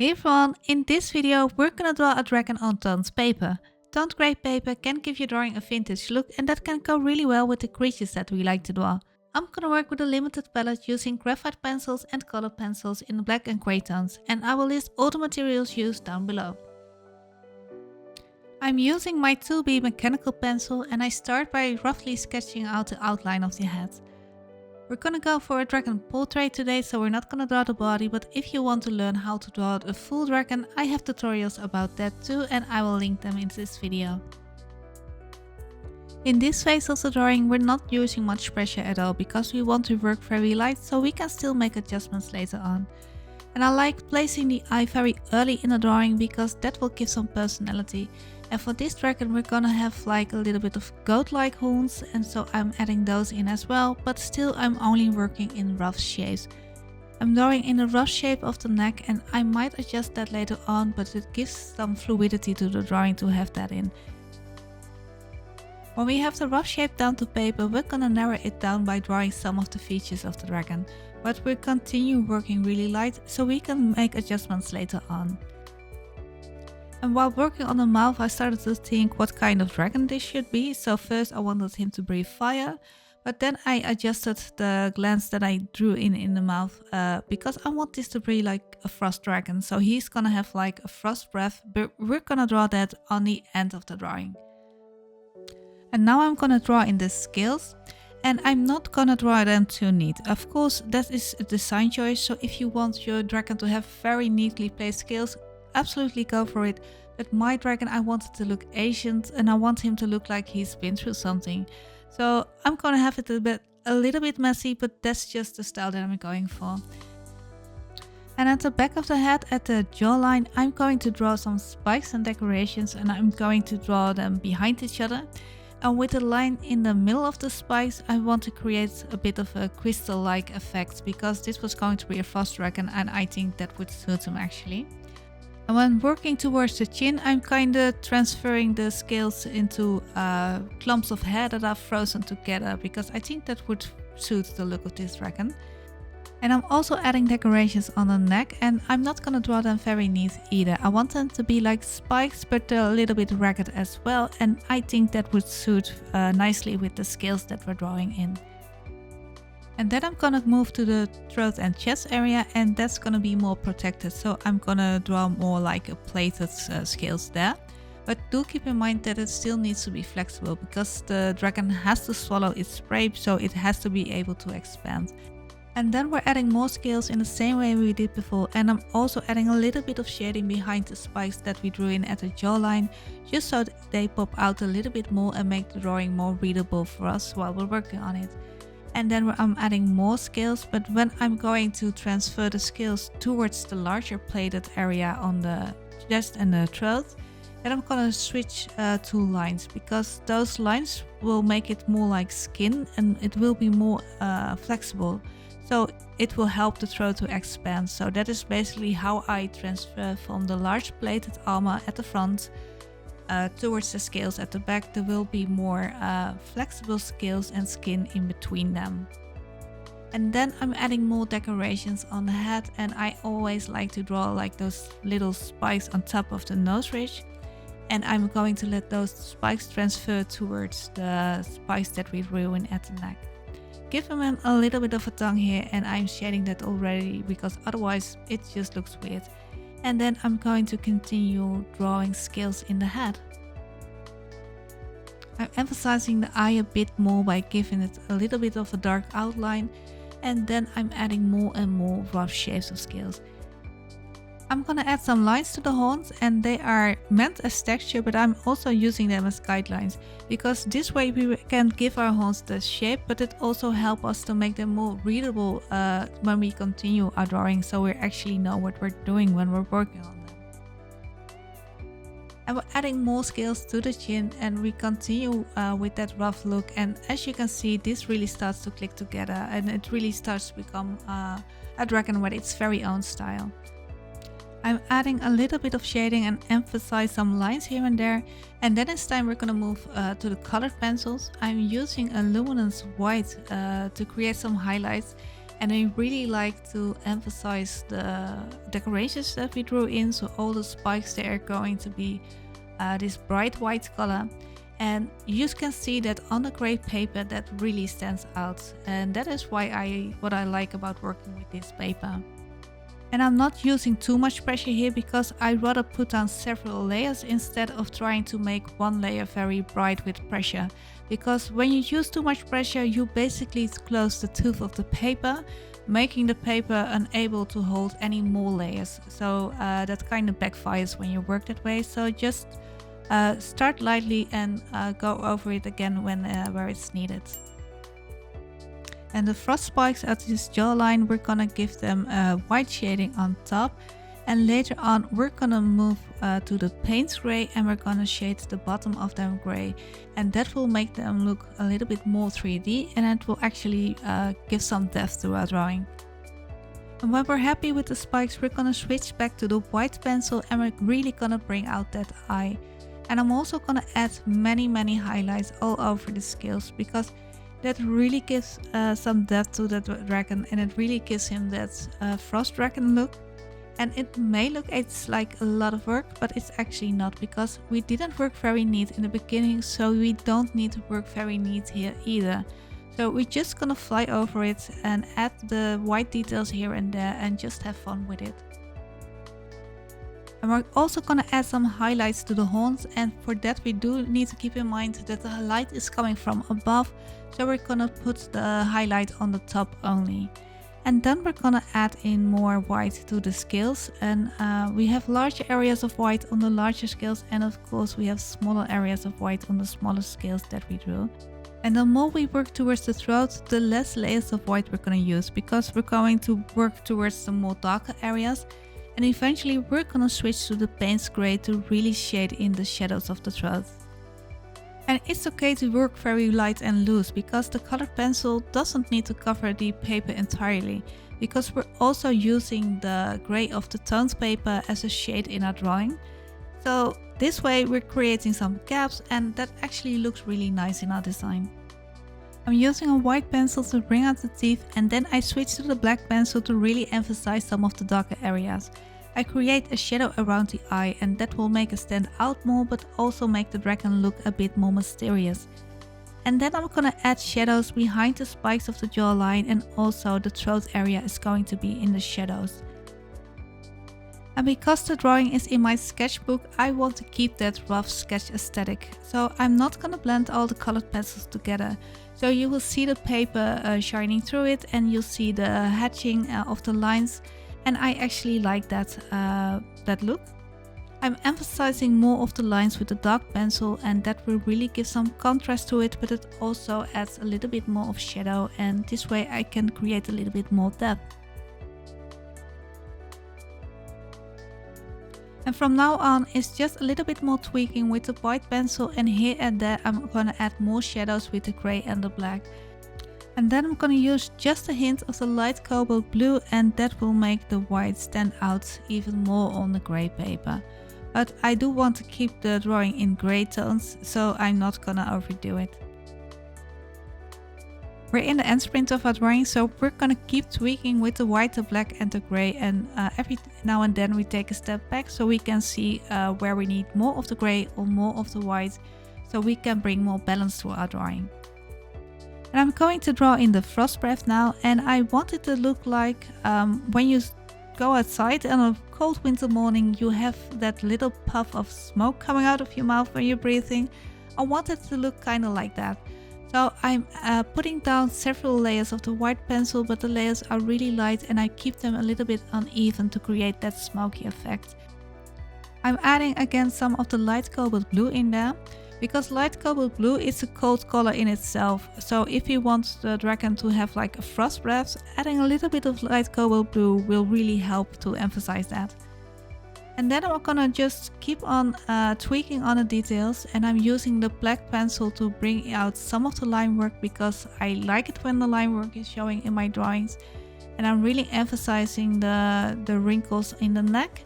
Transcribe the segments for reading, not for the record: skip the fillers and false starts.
Hey everyone, in this video we're gonna draw a dragon on toned paper. Toned grey paper can give your drawing a vintage look and that can go really well with the creatures that we like to draw. I'm gonna work with a limited palette using graphite pencils and colored pencils in black and grey tones, and I will list all the materials used down below. I'm using my 2B mechanical pencil and I start by roughly sketching out the outline of the head. We're gonna go for a dragon portrait today, so we're not gonna draw the body, but if you want to learn how to draw a full dragon, I have tutorials about that too, and I will link them in this video. In this phase of the drawing, we're not using much pressure at all because we want to work very light, so we can still make adjustments later on. And I like placing the eye very early in the drawing because that will give some personality. And for this dragon we're gonna have like a little bit of goat-like horns, and so I'm adding those in as well, but still I'm only working in rough shapes. I'm drawing in the rough shape of the neck and I might adjust that later on, but it gives some fluidity to the drawing to have that in. When we have the rough shape down to paper, we're gonna narrow it down by drawing some of the features of the dragon, but we'll continue working really light so we can make adjustments later on. And while working on the mouth, I started to think what kind of dragon this should be. So first I wanted him to breathe fire, but then I adjusted the glands that I drew in the mouth because I want this to be like a frost dragon. So he's gonna have like a frost breath, but we're gonna draw that on the end of the drawing. And now I'm gonna draw in the scales. And I'm not gonna draw them too neat. Of course, that is a design choice. So if you want your dragon to have very neatly placed scales, absolutely go for it. But my dragon, I want it to look ancient and I want him to look like he's been through something. So I'm gonna have it a little bit messy, but that's just the style that I'm going for. And at the back of the head, at the jawline, I'm going to draw some spikes and decorations, and I'm going to draw them behind each other. And with the line in the middle of the spikes, I want to create a bit of a crystal-like effect because this was going to be a frost dragon and I think that would suit him actually. And when working towards the chin, I'm kinda transferring the scales into clumps of hair that are frozen together because I think that would suit the look of this dragon. And I'm also adding decorations on the neck, and I'm not gonna draw them very neat either. I want them to be like spikes, but they're a little bit ragged as well, and I think that would suit nicely with the scales that we're drawing in. And then I'm gonna move to the throat and chest area, and that's gonna be more protected, so I'm gonna draw more like a plated scales there. But do keep in mind that it still needs to be flexible because the dragon has to swallow its prey, so it has to be able to expand. And then we're adding more scales in the same way we did before, and I'm also adding a little bit of shading behind the spikes that we drew in at the jawline, just so they pop out a little bit more and make the drawing more readable for us while we're working on it. And then I'm adding more scales, but when I'm going to transfer the scales towards the larger plated area on the chest and the throat, then I'm gonna switch two lines because those lines will make it more like skin and it will be more flexible. So it will help the throat to expand. So that is basically how I transfer from the large plated armor at the front towards the scales at the back. There will be more flexible scales and skin in between them. And then I'm adding more decorations on the head, and I always like to draw like those little spikes on top of the nose ridge. And I'm going to let those spikes transfer towards the spikes that we drew in at the neck. Give him a little bit of a tongue here, and I'm shading that already because otherwise it just looks weird. And then I'm going to continue drawing scales in the head. I'm emphasizing the eye a bit more by giving it a little bit of a dark outline, and then I'm adding more and more rough shapes of scales. I'm gonna add some lines to the horns, and they are meant as texture, but I'm also using them as guidelines because this way we can give our horns the shape, but it also helps us to make them more readable when we continue our drawing, so we actually know what we're doing when we're working on them. And we're adding more scales to the chin, and we continue with that rough look, and as you can see, this really starts to click together and it really starts to become a dragon with its very own style. I'm adding a little bit of shading and emphasize some lines here and there, and then it's time we're gonna move to the colored pencils. I'm using a Luminance white to create some highlights, And I really like to emphasize the decorations that we drew in. So all the spikes, they are going to be this bright white color. And you can see that on the gray paper that really stands out. And that is what I like about working with this paper. And I'm not using too much pressure here because I'd rather put down several layers instead of trying to make one layer very bright with pressure. Because when you use too much pressure, you basically close the tooth of the paper, making the paper unable to hold any more layers. So that kind of backfires when you work that way. So just start lightly and go over it again where it's needed. And the frost spikes at this jawline, we're gonna give them white shading on top. And later on, we're gonna move to the Payne's gray and we're gonna shade the bottom of them gray. And that will make them look a little bit more 3D, and it will actually give some depth to our drawing. And when we're happy with the spikes, we're gonna switch back to the white pencil and we're really gonna bring out that eye. And I'm also gonna add many highlights all over the scales because that really gives some depth to that dragon, and it really gives him that frost dragon look. And it may look it's like a lot of work, but it's actually not, because we didn't work very neat in the beginning, so we don't need to work very neat here either. So we're just gonna fly over it and add the white details here and there and just have fun with it. And we're also gonna add some highlights to the horns, and for that we do need to keep in mind that the light is coming from above, so we're gonna put the highlight on the top only. And then we're gonna add in more white to the scales, and we have larger areas of white on the larger scales, and of course we have smaller areas of white on the smaller scales that we drew. And the more we work towards the throat, the less layers of white we're gonna use, because we're going to work towards the more darker areas. And eventually we're gonna switch to the Payne's gray to really shade in the shadows of the throat. And it's okay to work very light and loose, because the colored pencil doesn't need to cover the paper entirely, because we're also using the gray of the toned paper as a shade in our drawing. So this way we're creating some gaps, and that actually looks really nice in our design. I'm using a white pencil to bring out the teeth, and then I switch to the black pencil to really emphasize some of the darker areas. I create a shadow around the eye, and that will make it stand out more, but also make the dragon look a bit more mysterious. And then I'm gonna add shadows behind the spikes of the jawline, and also the throat area is going to be in the shadows. And because the drawing is in my sketchbook, I want to keep that rough sketch aesthetic. So I'm not gonna blend all the colored pencils together. So you will see the paper shining through it, and you'll see the hatching of the lines. And I actually like that look. I'm emphasizing more of the lines with the dark pencil, and that will really give some contrast to it, but it also adds a little bit more of shadow, and this way I can create a little bit more depth. And from now on, it's just a little bit more tweaking with the white pencil, and here and there I'm gonna add more shadows with the gray and the black. And then I'm gonna use just a hint of the light cobalt blue, and that will make the white stand out even more on the gray paper. But I do want to keep the drawing in gray tones, so I'm not gonna overdo it. We're in the end sprint of our drawing, so we're gonna keep tweaking with the white, the black and the gray, and every now and then we take a step back so we can see where we need more of the gray or more of the white, so we can bring more balance to our drawing. And I'm going to draw in the frost breath now, and I want it to look like when you go outside on a cold winter morning, you have that little puff of smoke coming out of your mouth when you're breathing. I want it to look kind of like that. So I'm putting down several layers of the white pencil, but the layers are really light and I keep them a little bit uneven to create that smoky effect. I'm adding again some of the light cobalt blue in there, because light cobalt blue is a cold color in itself. So if you want the dragon to have like a frost breath, adding a little bit of light cobalt blue will really help to emphasize that. And then I'm gonna just keep on tweaking on the details, and I'm using the black pencil to bring out some of the line work, because I like it when the line work is showing in my drawings. And I'm really emphasizing the wrinkles in the neck.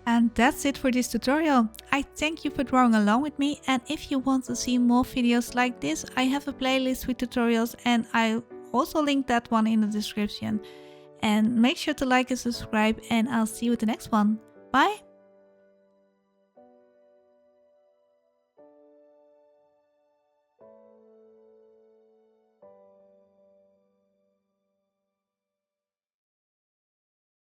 And that's it for this tutorial. I thank you for drawing along with me, and if you want to see more videos like this, I have a playlist with tutorials, and I also link that one in the description. And make sure to like and subscribe, and I'll see you with the next one. Bye!